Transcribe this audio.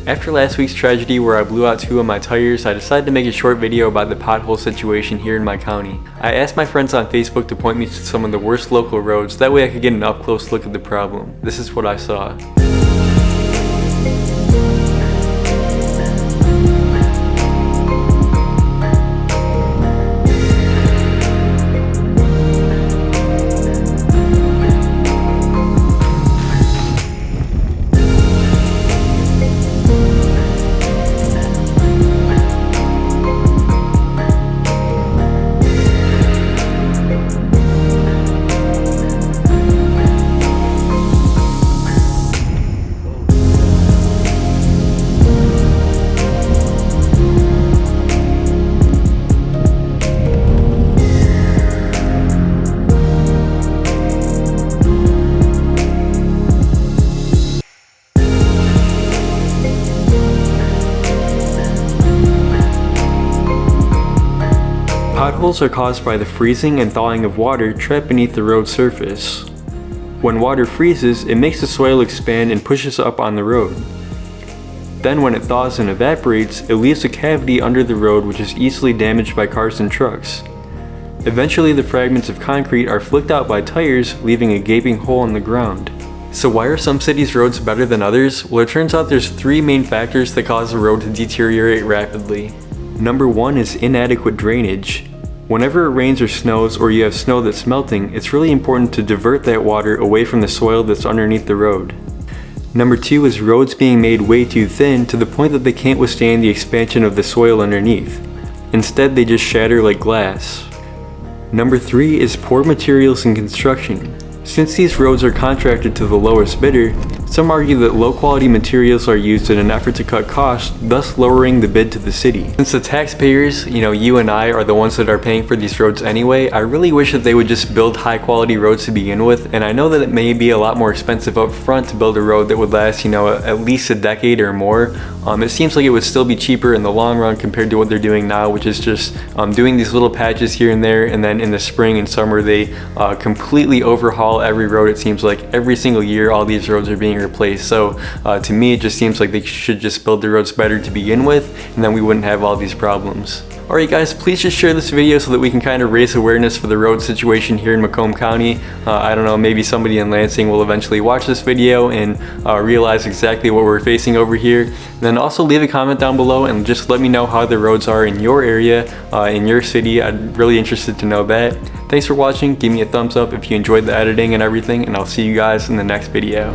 After last week's tragedy where I blew out 2 of my tires, I decided to make a short video about the pothole situation here in my county. I asked my friends on Facebook to point me to some of the worst local roads, that way I could get an up close look at the problem. This is what I saw. Potholes are caused by the freezing and thawing of water trapped beneath the road surface. When water freezes, it makes the soil expand and pushes up on the road. Then when it thaws and evaporates, it leaves a cavity under the road which is easily damaged by cars and trucks. Eventually the fragments of concrete are flicked out by tires, leaving a gaping hole in the ground. So why are some cities' roads better than others? Well, it turns out there's 3 main factors that cause a road to deteriorate rapidly. Number 1 is inadequate drainage. Whenever it rains or snows, or you have snow that's melting, it's really important to divert that water away from the soil that's underneath the road. Number 2 is roads being made way too thin to the point that they can't withstand the expansion of the soil underneath. Instead, they just shatter like glass. Number 3 is poor materials and construction. Since these roads are contracted to the lowest bidder, some argue that low quality materials are used in an effort to cut costs, thus lowering the bid to the city. Since the taxpayers, you and I are the ones that are paying for these roads anyway, I really wish that they would just build high quality roads to begin with, and I know that it may be a lot more expensive up front to build a road that would last, at least a decade or more. It seems like it would still be cheaper in the long run compared to what they're doing now, which is just doing these little patches here and there, and then in the spring and summer they completely overhaul every road. It seems like every single year all these roads are being replaced. So to me it just seems like they should just build the roads better to begin with, and then we wouldn't have all these problems. Alright guys, please just share this video so that we can kind of raise awareness for the road situation here in Macomb County. I don't know, maybe somebody in Lansing will eventually watch this video and realize exactly what we're facing over here. And then also leave a comment down below and just let me know how the roads are in your area, in your city. I'm really interested to know that. Thanks for watching, give me a thumbs up if you enjoyed the editing and everything, and I'll see you guys in the next video.